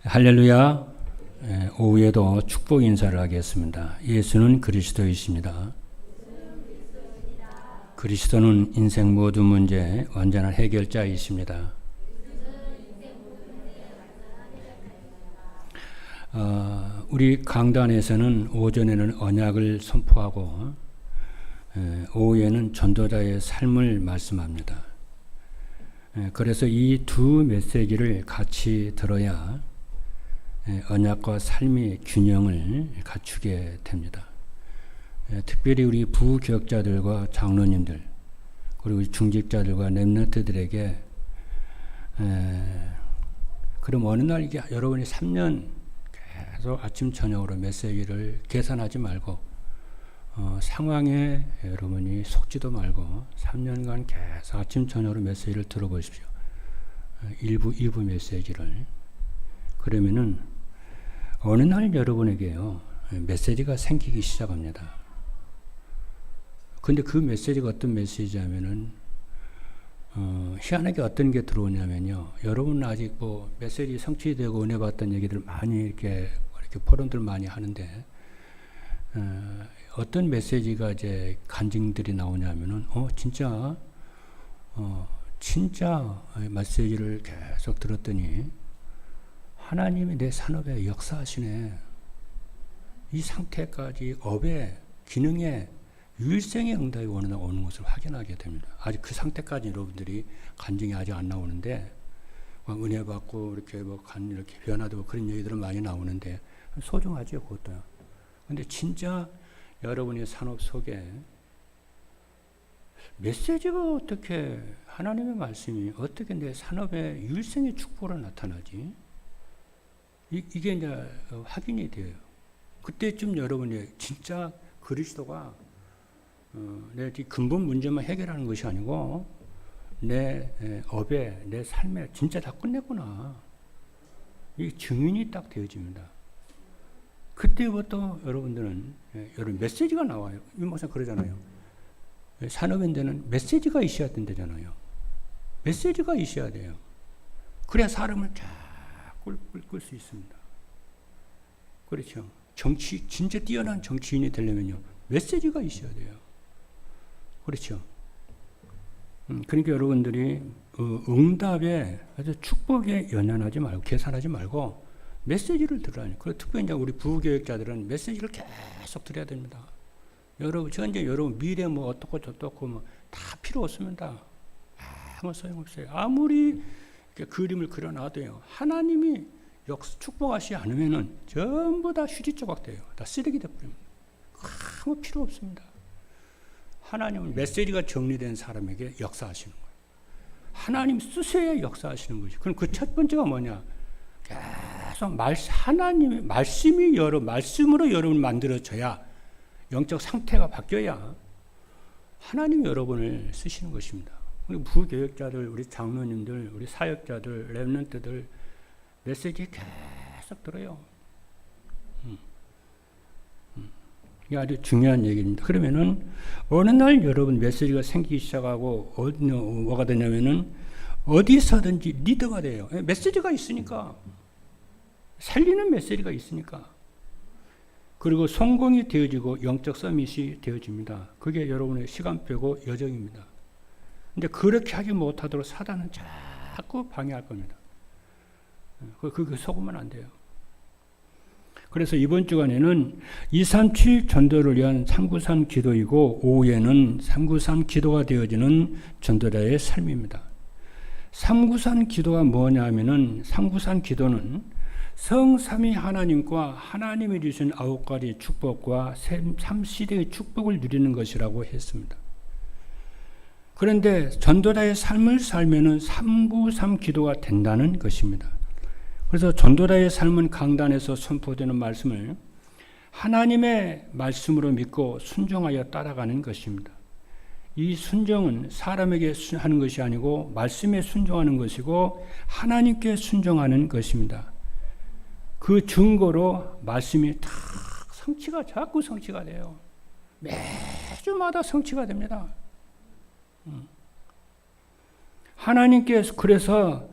할렐루야. 오후에도 축복 인사를 하겠습니다. 예수는 그리스도이십니다. 그리스도는 인생 모든 문제 완전한 해결자이십니다. 우리 강단에서는 오전에는 언약을 선포하고 오후에는 전도자의 삶을 말씀합니다. 그래서 이 두 메시지를 같이 들어야 언약과 삶의 균형을 갖추게 됩니다. 특별히 우리 부교역자들과 장로님들 그리고 중직자들과 렘넌트들에게 그럼 어느 날 이게 여러분이 3년 계속 아침 저녁으로 메시지를 계산하지 말고 상황에 여러분이 속지도 말고 3년간 계속 아침 저녁으로 메시지를 들어보십시오. 1부, 2부 메시지를. 그러면은 어느 날 여러분에게요 메시지가 생기기 시작합니다. 근데 그 메시지가 어떤 메시지냐면은 희한하게 어떤 게 들어오냐면요, 여러분은 아직 뭐 메시지 성취되고 은혜 받던 얘기들 많이 이렇게 포럼들 많이 하는데 어떤 메시지가 이제 간증들이 나오냐면은 진짜 메시지를 계속 들었더니 하나님이 내 산업에 역사하시네. 이 상태까지 업의 기능에 유일성의 응답이 오는 것을 확인하게 됩니다. 아직 그 상태까지 여러분들이 간증이 아직 안 나오는데 은혜 받고 이렇게 이렇게 변화되고 그런 얘기들은 많이 나오는데 소중하죠, 그것도. 근데 진짜 여러분의 산업 속에 메시지가 어떻게 하나님의 말씀이 어떻게 내 산업에 유일성의 축복으로 나타나지? 이게 이제 확인이 돼요. 그때쯤 여러분이 진짜 그리스도가 내 근본 문제만 해결하는 것이 아니고 내 업에 내 삶에 진짜 다 끝냈구나. 이 증인이 딱 되어집니다. 그때부터 여러분들은 여러분 메시지가 나와요. 유목사 그러잖아요. 산업인데는 메시지가 있어야 된다잖아요. 메시지가 있어야 돼요. 그래야 사람을 끌 수 있습니다. 그렇죠. 진짜 뛰어난 정치인이 되려면요, 메시지가 있어야 돼요. 그렇죠. 그러니까 여러분들이 응답에 아주 축복에 연연하지 말고 계산하지 말고 메시지를 들어야 해요. 그리고 특별히 이제 우리 부교역자들은 메시지를 계속 들어야 됩니다. 여러분 미래 뭐 어떻고 저떻고 뭐 다 필요 없습니다. 아무 소용없어요. 아무리 그림을 그려놔도요, 하나님이 축복하시지 않으면은 전부 다 휴지 조각 돼요. 다 쓰레기 돼버립니다. 아무 필요 없습니다. 하나님은 메시지가 정리된 사람에게 역사하시는 거예요. 하나님 쓰셔야 역사하시는 거죠. 그럼 그 첫 번째가 뭐냐? 계속 하나님의 말씀으로 여러분을 만들어져야 영적 상태가 바뀌어야 하나님이 여러분을 쓰시는 것입니다. 우리 부교역자들, 우리 장로님들, 우리 사역자들, 렘넌트들 메시지 계속 들어요. 이게 아주 중요한 얘기입니다. 그러면은 어느 날 여러분 메시지가 생기기 시작하고 뭐가 되냐면은 어디서든지 리더가 돼요. 메시지가 있으니까, 살리는 메시지가 있으니까. 그리고 성공이 되어지고 영적 서밋이 되어집니다. 그게 여러분의 시간표고 여정입니다. 근데 그렇게 하지 못하도록 사단은 자꾸 방해할 겁니다. 그 속으면 안 돼요. 그래서 이번 주간에는 237 전도를 위한 393 기도이고, 오후에는 393 기도가 되어지는 전도자의 삶입니다. 393 기도가 뭐냐 하면은 393 기도는 성삼위 하나님과 하나님이 주신 9가지 축복과 3시대의 축복을 누리는 것이라고 했습니다. 그런데 전도자의 삶을 살면은 393 기도가 된다는 것입니다. 그래서 전도자의 삶은 강단에서 선포되는 말씀을 하나님의 말씀으로 믿고 순종하여 따라가는 것입니다. 이 순종은 사람에게 하는 것이 아니고 말씀에 순종하는 것이고 하나님께 순종하는 것입니다. 그 증거로 말씀이 자꾸 성취가 돼요. 매주마다 성취가 됩니다. 하나님께서 그래서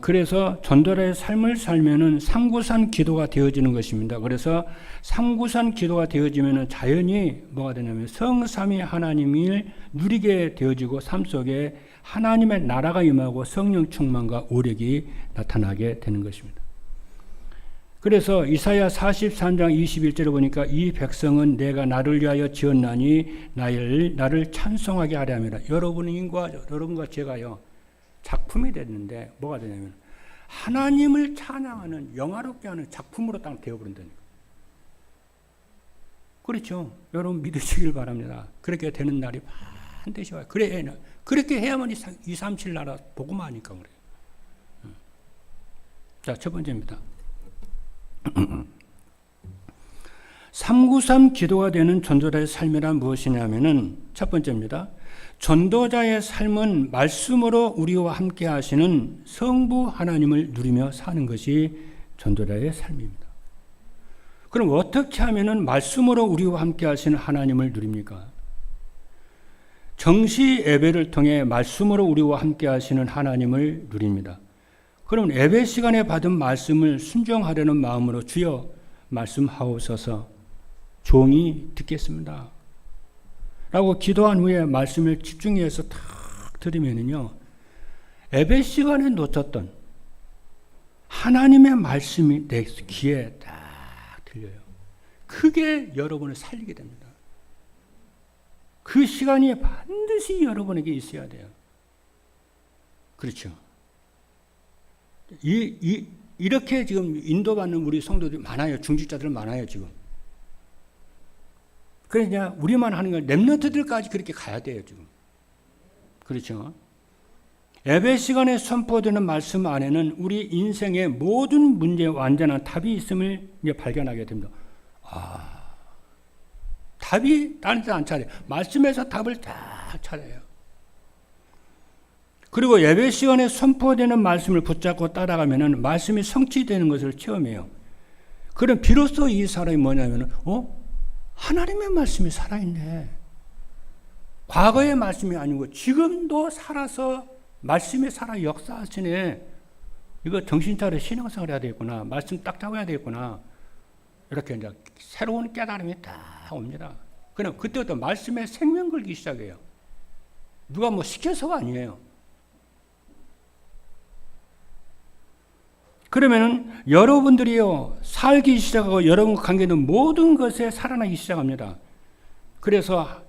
그래서 전도자의 삶을 살면은 삼구산 기도가 되어지는 것입니다. 그래서 삼구산 기도가 되어지면은 자연히 뭐가 되냐면 성삼위 하나님을 누리게 되어지고 삶 속에 하나님의 나라가 임하고 성령 충만과 오력이 나타나게 되는 것입니다. 그래서 이사야 43장 21절을 보니까 이 백성은 내가 나를 위하여 지었나니 나를 찬송하게 하려 함이라. 여러분과 제가요 작품이 됐는데 뭐가 되냐면 하나님을 찬양하는 영화롭게 하는 작품으로 딱 되어버린다니까. 그렇죠. 여러분 믿으시길 바랍니다. 그렇게 되는 날이 반드시 와요. 그렇게 해야만 237 나라 복음화 하니까 그래요. 자, 첫 번째입니다. 393 기도가 되는 전도자의 삶이란 무엇이냐면은 첫 번째입니다. 전도자의 삶은 말씀으로 우리와 함께 하시는 성부 하나님을 누리며 사는 것이 전도자의 삶입니다. 그럼 어떻게 하면은 말씀으로 우리와 함께 하시는 하나님을 누립니까? 정시 예배를 통해 말씀으로 우리와 함께 하시는 하나님을 누립니다. 그럼 예배 시간에 받은 말씀을 순종하려는 마음으로 주여 말씀하옵소서 종이 듣겠습니다 라고 기도한 후에 말씀을 집중해서 탁 들으면요 예배 시간에 놓쳤던 하나님의 말씀이 내 귀에 딱 들려요. 그게 여러분을 살리게 됩니다. 그 시간이 반드시 여러분에게 있어야 돼요. 그렇죠. 이렇게 지금 인도받는 우리 성도들이 많아요. 중직자들 많아요, 지금. 그러냐, 우리만 하는 건 렘넌트들까지 그렇게 가야 돼요, 지금. 그렇죠. 예배 시간에 선포되는 말씀 안에는 우리 인생의 모든 문제에 완전한 답이 있음을 이제 발견하게 됩니다. 답이 다른 데 안 찾아요. 말씀에서 답을 다 찾아요. 그리고 예배 시간에 선포되는 말씀을 붙잡고 따라가면은 말씀이 성취되는 것을 체험해요. 그럼 비로소 이 사람이 뭐냐면은, 하나님의 말씀이 살아있네. 과거의 말씀이 아니고 지금도 살아서 말씀이 살아 역사하시네. 이거 정신 차려 신앙생활 해야 되겠구나. 말씀 딱 잡아야 되겠구나. 이렇게 이제 새로운 깨달음이 딱 옵니다. 그럼 그때부터 말씀에 생명 걸기 시작해요. 누가 뭐 시켜서가 아니에요. 그러면은 여러분들이요 살기 시작하고 여러분과 관계된 모든 것에 살아나기 시작합니다. 그래서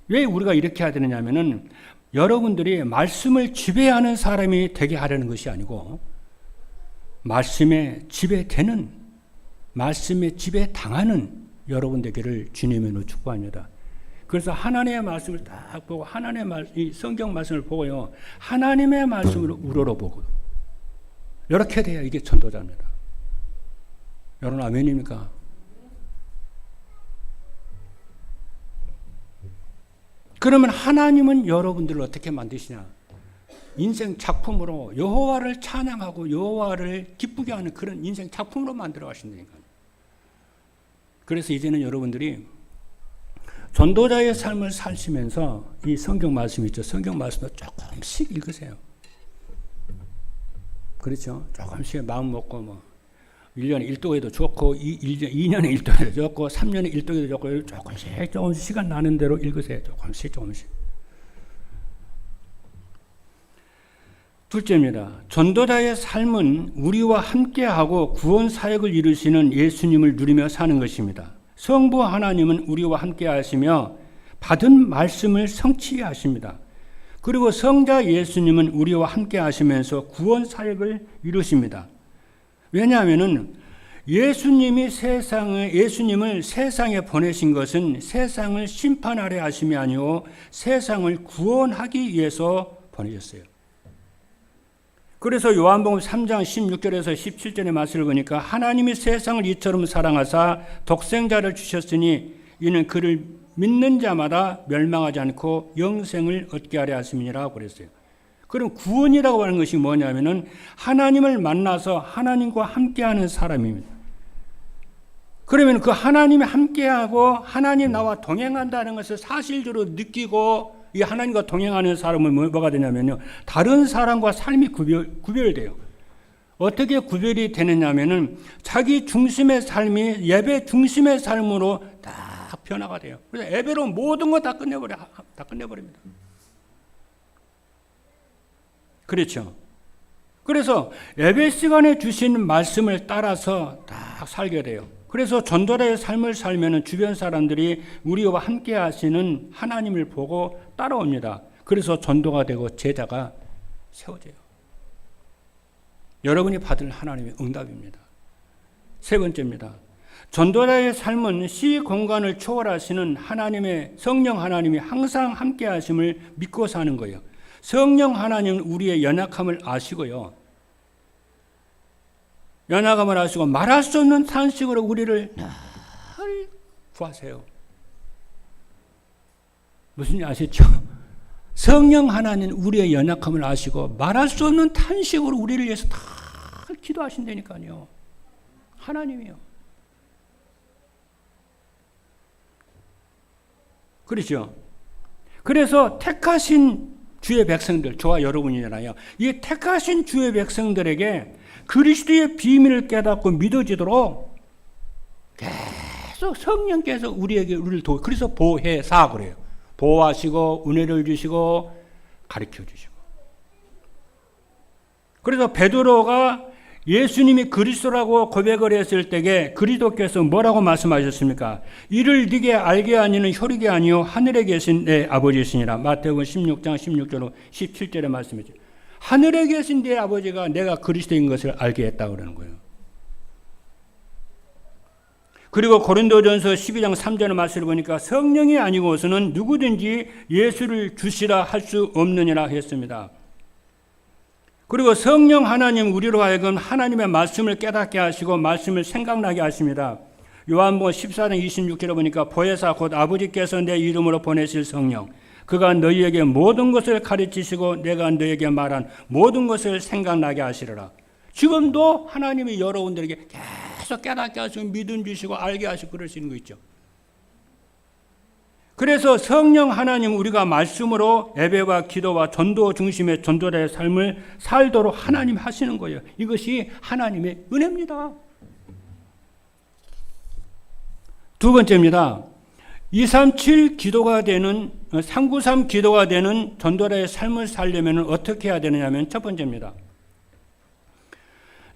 왜 우리가 이렇게 해야 되느냐면은 여러분들이 말씀을 지배하는 사람이 되게 하려는 것이 아니고 말씀에 지배되는, 말씀에 지배당하는 여러분 되기를 주님으로 축복합니다. 그래서 하나님의 말씀을 딱 보고 이 성경 말씀을 보고요 하나님의 말씀을 우러러보고 이렇게 돼야 이게 전도자입니다. 여러분 아멘입니까? 그러면 하나님은 여러분들을 어떻게 만드시냐? 인생 작품으로 여호와를 찬양하고 여호와를 기쁘게 하는 그런 인생 작품으로 만들어 가신다니까요. 그래서 이제는 여러분들이 전도자의 삶을 사시면서 이 성경 말씀 있죠. 성경 말씀을 조금씩 읽으세요. 그렇죠. 조금씩 마음 먹고 1년에 1독에도 좋고 2년에 1독에도 좋고 3년에 1독에도 좋고 조금씩 시간 나는 대로 읽으세요. 조금씩. 둘째입니다. 전도자의 삶은 우리와 함께하고 구원 사역을 이루시는 예수님을 누리며 사는 것입니다. 성부 하나님은 우리와 함께하시며 받은 말씀을 성취하십니다. 그리고 성자 예수님은 우리와 함께 하시면서 구원 사역을 이루십니다. 왜냐하면은 예수님을 세상에 보내신 것은 세상을 심판하려 하심이 아니오 세상을 구원하기 위해서 보내셨어요. 그래서 요한복음 3장 16절에서 17절의 말씀을 보니까 하나님이 세상을 이처럼 사랑하사 독생자를 주셨으니 이는 그를 믿는 자마다 멸망하지 않고 영생을 얻게 하려 하심이니라 그랬어요. 그럼 구원이라고 하는 것이 뭐냐면은 하나님을 만나서 하나님과 함께하는 사람입니다. 그러면 그 하나님이 함께하고 하나님 나와 동행한다는 것을 사실적으로 느끼고 이 하나님과 동행하는 사람은 뭐가 되냐면요 다른 사람과 삶이 구별돼요. 어떻게 구별이 되느냐 하면은 자기 중심의 삶이 예배 중심의 삶으로 딱 변화가 돼요. 그래서 예배로 모든 거 다 끝내버립니다. 그렇죠. 그래서 예배 시간에 주신 말씀을 따라서 딱 살게 돼요. 그래서 전도자의 삶을 살면은 주변 사람들이 우리와 함께 하시는 하나님을 보고 따라옵니다. 그래서 전도가 되고 제자가 세워져요. 여러분이 받을 하나님의 응답입니다. 세 번째입니다. 전도자의 삶은 시 공간을 초월하시는 하나님의 성령 하나님이 항상 함께 하심을 믿고 사는 거예요. 성령 하나님은 우리의 연약함을 아시고요. 연약함을 아시고 말할 수 없는 탄식으로 우리를 늘 구하세요. 무슨 일 아시죠? 성령 하나님 우리의 연약함을 아시고 말할 수 없는 탄식으로 우리를 위해서 다 기도하신다니까요. 하나님이요. 그렇죠? 그래서 택하신 주의 백성들, 저와 여러분이잖아요. 이 택하신 주의 백성들에게 그리스도의 비밀을 깨닫고 믿어지도록 계속 성령께서 우리를 그래서 보혜사 그래요. 보호하시고 은혜를 주시고 가르쳐 주시고. 그래서 베드로가 예수님이 그리스도라고 고백을 했을 때에 그리스도께서 뭐라고 말씀하셨습니까? 이를 네게 알게 하니는 혈육이 아니요 하늘에 계신 내 아버지시니라. 마태복음 16장 16절 17절에 말씀이죠. 하늘에 계신 내 아버지가 내가 그리스도인 것을 알게 했다고 그러는 거예요. 그리고 고린도전서 12장 3절의 말씀을 보니까 성령이 아니고서는 누구든지 예수를 주시라 할 수 없느니라 했습니다. 그리고 성령 하나님 우리로 하여금 하나님의 말씀을 깨닫게 하시고 말씀을 생각나게 하십니다. 요한복음 14장 26절에 보니까 보혜사 곧 아버지께서 내 이름으로 보내실 성령 그가 너희에게 모든 것을 가르치시고 내가 너희에게 말한 모든 것을 생각나게 하시리라. 지금도 하나님이 여러분들에게 계속 깨닫게 하시고 믿음 주시고 알게 하시고 그러시는 거 있죠. 그래서 성령 하나님 우리가 말씀으로 예배와 기도와 전도 중심의 전도자의 삶을 살도록 하나님 하시는 거예요. 이것이 하나님의 은혜입니다. 두 번째입니다. 237 기도가 되는 393 기도가 되는 전도자의 삶을 살려면 어떻게 해야 되느냐면 첫 번째입니다.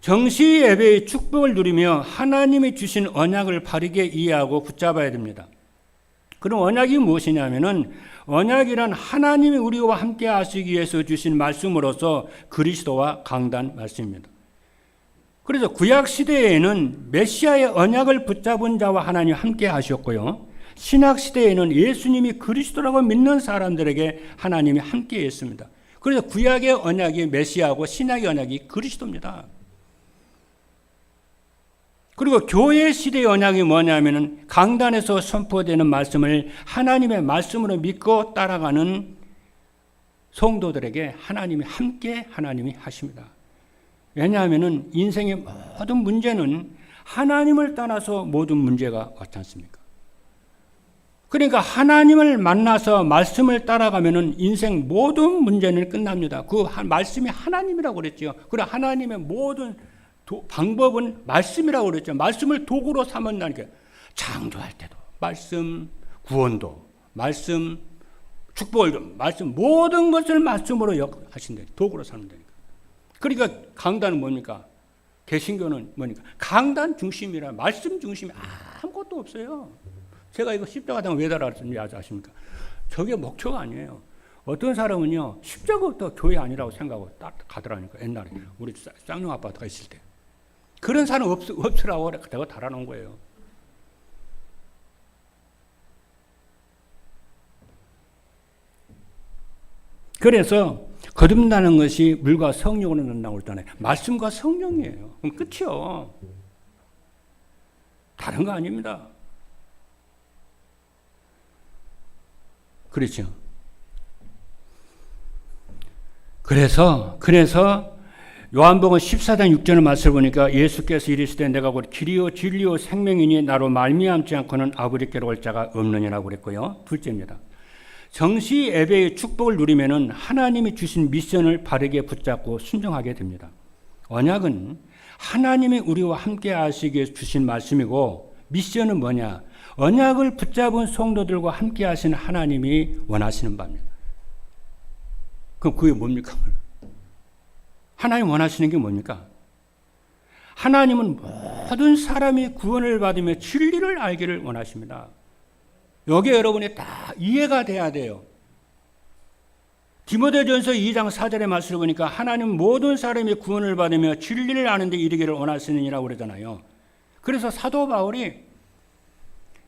정시 예배의 축복을 누리며 하나님이 주신 언약을 바르게 이해하고 붙잡아야 됩니다. 그럼 언약이 무엇이냐면은 언약이란 하나님이 우리와 함께 하시기 위해서 주신 말씀으로서 그리스도와 강단 말씀입니다. 그래서 구약 시대에는 메시아의 언약을 붙잡은 자와 하나님 함께 하셨고요. 신약 시대에는 예수님이 그리스도라고 믿는 사람들에게 하나님이 함께 했습니다. 그래서 구약의 언약이 메시아고 신약의 언약이 그리스도입니다. 그리고 교회 시대의 언약이 뭐냐면은 강단에서 선포되는 말씀을 하나님의 말씀으로 믿고 따라가는 성도들에게 하나님이 함께 하나님이 하십니다. 왜냐하면은 인생의 모든 문제는 하나님을 떠나서 모든 문제가 왔지 않습니까? 그러니까 하나님을 만나서 말씀을 따라가면은 인생 모든 문제는 끝납니다. 그 말씀이 하나님이라고 그랬죠. 그래 하나님의 모든 방법은 말씀이라고 그랬죠. 말씀을 도구로 삼았다니까. 창조할 때도 말씀, 구원도 말씀, 축복을 말씀, 모든 것을 말씀으로 하신다. 도구로 삼는다니까. 그러니까 강단은 뭡니까? 개신교는 뭐니까? 강단 중심이라 말씀 중심이 아무것도 없어요. 제가 이거 십자가당 왜 달았는지 아십니까? 저게 목표가 아니에요. 어떤 사람은요 십자가부터 교회 아니라고 생각하고 딱 가더라니까. 옛날에 우리 쌍용 아파트가 있을 때. 그런 사람 없으라고 내가 달아놓은 거예요. 그래서 거듭나는 것이 물과 성령으로 난다고 했잖아요. 말씀과 성령이에요. 그럼 끝이요. 다른 거 아닙니다. 그렇죠. 그래서 요한복음 14장 6절의 말씀을 보니까 예수께서 이르시되 내가 곧 길이요 진리요 생명이니 나로 말미암지 않고는 아버지께로 올 자가 없느니라고 그랬고요. 둘째입니다. 정시 예배의 축복을 누리면은 하나님이 주신 미션을 바르게 붙잡고 순종하게 됩니다. 언약은 하나님이 우리와 함께 하시기 위해 주신 말씀이고 미션은 뭐냐? 언약을 붙잡은 성도들과 함께 하시는 하나님이 원하시는 바입니다. 그럼 그게 뭡니까? 하나님 원하시는 게 뭡니까? 하나님은 모든 사람이 구원을 받으며 진리를 알기를 원하십니다. 여기에 여러분이 다 이해가 돼야 돼요. 디모데전서 2장 4절의 말씀을 보니까 하나님은 모든 사람이 구원을 받으며 진리를 아는 데 이르기를 원하시느니라고 그러잖아요. 그래서 사도 바울이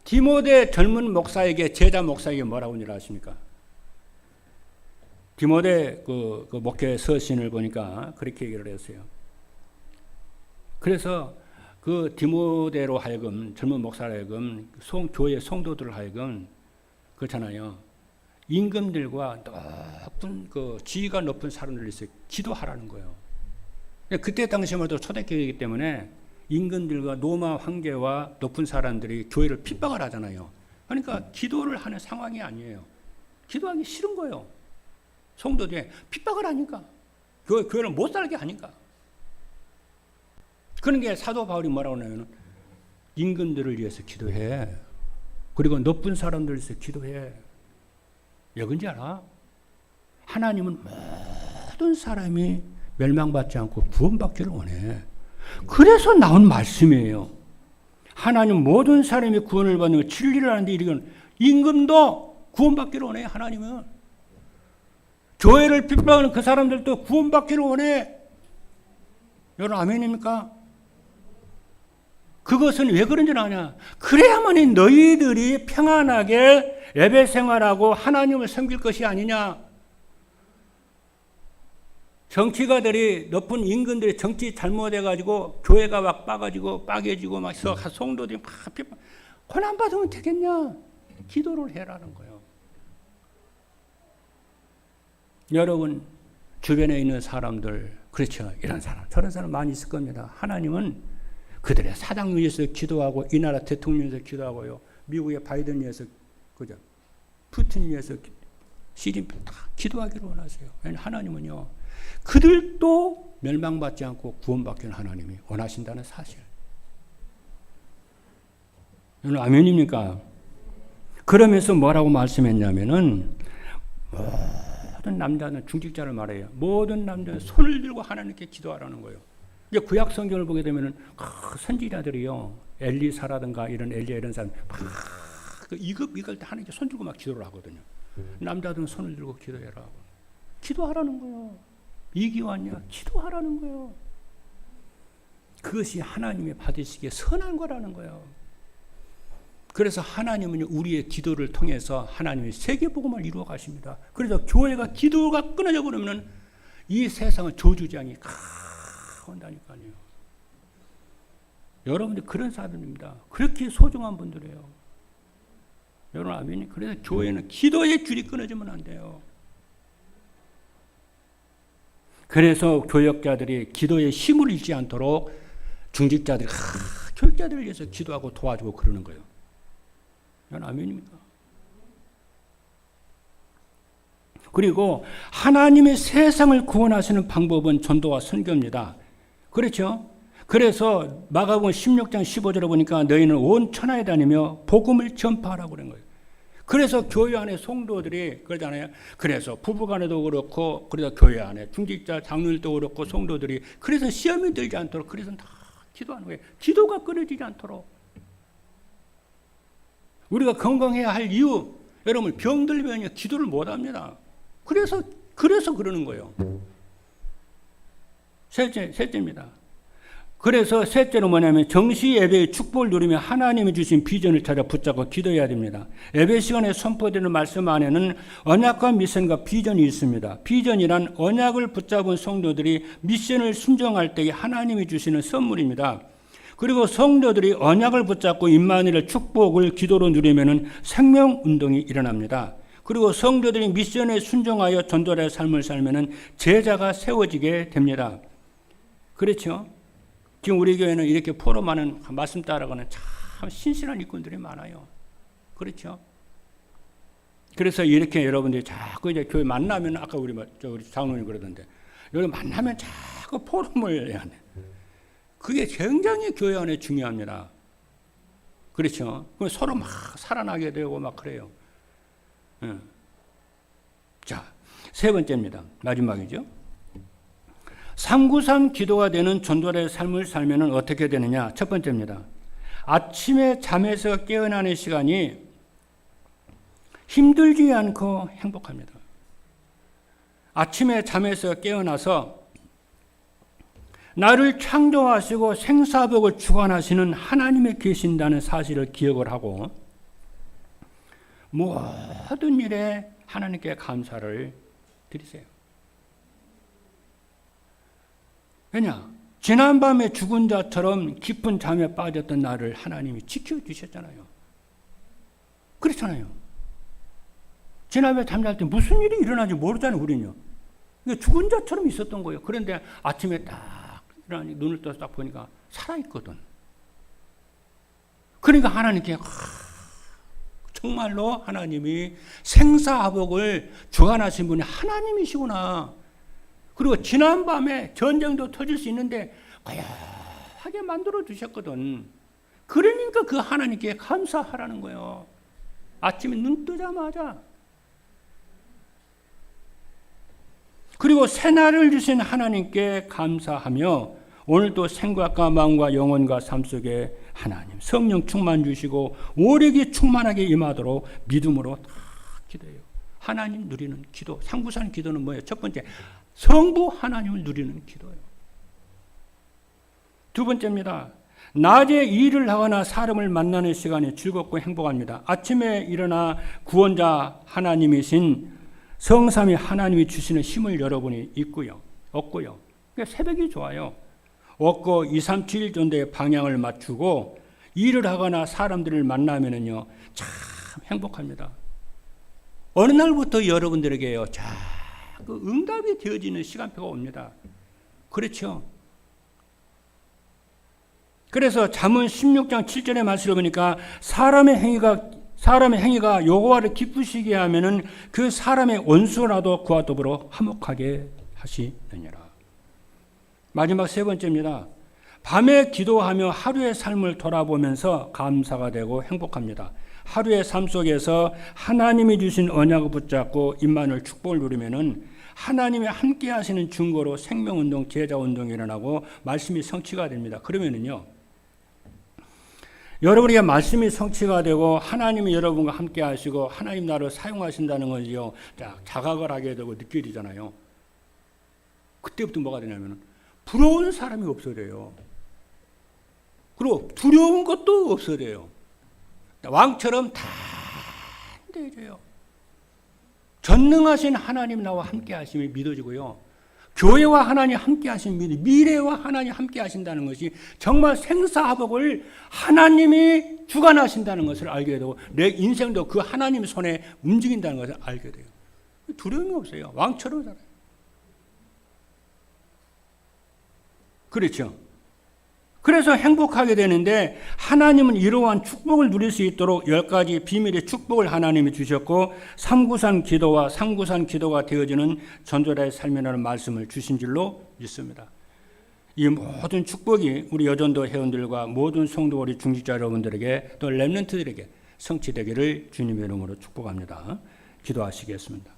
디모데 젊은 목사에게, 제자 목사에게 뭐라고 일하십니까? 디모데 그 목회 서신을 보니까 그렇게 얘기를 했어요. 그래서 그 디모데로 하여금, 젊은 목사로 하여금, 교회 성도들을 하여금, 그렇잖아요. 임금들과 높은, 지위가 높은 사람들이 있어요. 기도하라는 거예요. 그때 당시만 해도 초대교회이기 때문에 임금들과 로마 황제와 높은 사람들이 교회를 핍박을 하잖아요. 그러니까 기도를 하는 상황이 아니에요. 기도하기 싫은 거예요. 성도들이 핍박을 하니까. 교회를 못 살게 하니까. 그런 게 사도 바울이 뭐라고 하냐면 임금들을 위해서 기도해. 그리고 높은 사람들을 위해서 기도해. 왜 그런지 알아? 하나님은 모든 사람이 멸망받지 않고 구원받기를 원해. 그래서 나온 말씀이에요. 하나님 모든 사람이 구원을 받는 진리를 아는데 이르기는 임금도 구원받기를 원해. 하나님은 교회를 핍박하는 그 사람들도 구원받기를 원해. 여러분 아멘입니까? 그것은 왜 그런 줄 아냐? 그래야만이 너희들이 평안하게 예배 생활하고 하나님을 섬길 것이 아니냐? 정치가들이, 높은 임금들이 정치 잘못해가지고 교회가 막 빠개지고 막 성도들이 막 핍박, 고난받으면 되겠냐? 기도를 해라는 거예요. 여러분 주변에 있는 사람들, 그렇죠, 이런 사람 저런 사람 많이 있을 겁니다. 하나님은 그들의 사당 위해서 기도하고, 이 나라 대통령 위해서 기도하고요, 미국의 바이든 위해서, 그죠, 푸틴 위해서, 시진핑 다 기도하기를 원하세요. 왜냐하면 하나님은요, 그들도 멸망받지 않고 구원받기를 하나님이 원하신다는 사실. 여러분 아멘입니까? 그러면서 뭐라고 말씀했냐면은 모든 남자는, 중직자를 말해요. 모든 남자는 손을 들고 하나님께 기도하라는 거예요. 이제 구약 성경을 보게 되면은 선지자들이요, 엘리사라든가 엘리야 이런 사람 막 이걸 다 하나님께 손 들고 막 기도를 하거든요. 남자들은 손을 들고 기도해라. 기도하라는 거예요. 이기 왔냐? 기도하라는 거예요. 그것이 하나님이 받으시기에 선한 거라는 거예요. 그래서 하나님은 우리의 기도를 통해서 하나님의 세계복음을 이루어 가십니다. 그래서 교회가 기도가 끊어져 버리면 이 세상은 저주장이 온다니까요. 여러분들 그런 사람입니다. 그렇게 소중한 분들이에요. 여러분 아멘이? 그래서 교회는 기도의 줄이 끊어지면 안 돼요. 그래서 교역자들이 기도에 힘을 잃지 않도록 중직자들이 교역자들을 위해서 기도하고 도와주고 그러는 거예요. 여러분 아멘입니까? 그리고 하나님의 세상을 구원하시는 방법은 전도와 선교입니다. 그렇죠? 그래서 마가복음 16장 15절에 보니까 너희는 온 천하에 다니며 복음을 전파하라고 그런 거예요. 그래서 교회 안에 성도들이 그러잖아요. 그래서 부부간에도 그렇고, 그래서 교회 안에 중직자 장로들도 그렇고 성도들이 그래서 시험이 들지 않도록 그래서 다 기도하는 거예요. 기도가 끊어지지 않도록. 우리가 건강해야 할 이유, 여러분 병들면 기도를 못합니다. 그래서 그러는 거예요. 셋째입니다. 그래서 셋째로 뭐냐면 정시 예배의 축복을 누리며 하나님이 주신 비전을 찾아 붙잡고 기도해야 됩니다. 예배 시간에 선포되는 말씀 안에는 언약과 미션과 비전이 있습니다. 비전이란 언약을 붙잡은 성도들이 미션을 순종할 때에 하나님이 주시는 선물입니다. 그리고 성도들이 언약을 붙잡고 임마누엘 축복을 기도로 누리면 생명운동이 일어납니다. 그리고 성도들이 미션에 순종하여 전도자의 삶을 살면 제자가 세워지게 됩니다. 그렇죠? 지금 우리 교회는 이렇게 포럼하는 말씀 따라가는 참 신실한 일꾼들이 많아요. 그렇죠? 그래서 이렇게 여러분들이 자꾸 이제 교회 만나면, 아까 우리 장로님 그러던데, 여기 만나면 자꾸 그 포럼을 해야 돼. 그게 굉장히 교회 안에 중요합니다. 그렇죠? 서로 막 살아나게 되고 막 그래요. 자, 세 번째입니다. 마지막이죠. 393 기도가 되는 전도자의 삶을 살면 어떻게 되느냐? 첫 번째입니다. 아침에 잠에서 깨어나는 시간이 힘들지 않고 행복합니다. 아침에 잠에서 깨어나서 나를 창조하시고 생사복을 주관하시는 하나님이 계신다는 사실을 기억을 하고 모든 일에 하나님께 감사를 드리세요. 왜냐? 지난밤에 죽은 자처럼 깊은 잠에 빠졌던 나를 하나님이 지켜주셨잖아요. 그렇잖아요. 지난밤에 잠잘 때 무슨 일이 일어나는지 모르잖아요, 우리는요. 죽은 자처럼 있었던 거예요. 그런데 아침에 딱 일어나니 눈을 떠서 딱 보니까 살아있거든. 그러니까 하나님께 정말로 하나님이 생사화복을 주관하신 분이 하나님이시구나. 그리고 지난밤에 전쟁도 터질 수 있는데 고요하게 만들어 주셨거든. 그러니까 그 하나님께 감사하라는 거예요. 아침에 눈 뜨자마자. 그리고 새날을 주신 하나님께 감사하며 오늘도 생각과 마음과 영혼과 삶 속에 하나님 성령 충만 주시고 오력이 충만하게 임하도록 믿음으로 다 기도해요. 하나님 누리는 기도. 393 기도는 뭐예요? 첫 번째, 성부 하나님을 누리는 기도예요. 두 번째입니다. 낮에 일을 하거나 사람을 만나는 시간이 즐겁고 행복합니다. 아침에 일어나 구원자 하나님이신 성삼위 하나님이 주시는 힘을 여러분이 얻고요. 새벽이 좋아요. 얻고 2, 3, 7일 전도의 방향을 맞추고 일을 하거나 사람들을 만나면은요, 참 행복합니다. 어느 날부터 여러분들에게요, 그 응답이 되어지는 시간표가 옵니다. 그렇죠? 그래서 잠언 16장 7절의 말씀을 보니까 사람의 행위가 여호와를 기쁘시게 하면은 그 사람의 원수라도 그와 더불어 화목하게 하시느니라. 마지막 세 번째입니다. 밤에 기도하며 하루의 삶을 돌아보면서 감사가 되고 행복합니다. 하루의 삶 속에서 하나님이 주신 언약을 붙잡고 임마누엘 축복을 누리면은 하나님이 함께 하시는 증거로 생명운동, 제자운동이 일어나고 말씀이 성취가 됩니다. 그러면은요, 여러분에게 말씀이 성취가 되고 하나님이 여러분과 함께 하시고 하나님 나를 사용하신다는 것이요, 자각을 하게 되고 느껴지잖아요. 그때부터 뭐가 되냐면 부러운 사람이 없어져요. 그리고 두려운 것도 없어져요. 왕처럼 담대해져요. 전능하신 하나님 나와 함께 하심이 믿어지고요. 교회와 하나님 함께 하신 미래와 하나님 함께 하신다는 것이 정말 생사화복을 하나님이 주관하신다는 것을 알게 되고 내 인생도 그 하나님 손에 움직인다는 것을 알게 돼요. 두려움이 없어요. 왕처럼 살아요. 그렇죠? 그래서 행복하게 되는데 하나님은 이러한 축복을 누릴 수 있도록 10가지 비밀의 축복을 하나님이 주셨고 393 기도와 393 기도가 되어지는 전도자의 삶이라는 말씀을 주신 줄로 믿습니다. 이 모든 축복이 우리 여전도 회원들과 모든 성도 우리 중직자 여러분들에게 또 렘넌트들에게 성취되기를 주님의 이름으로 축복합니다. 기도하시겠습니다.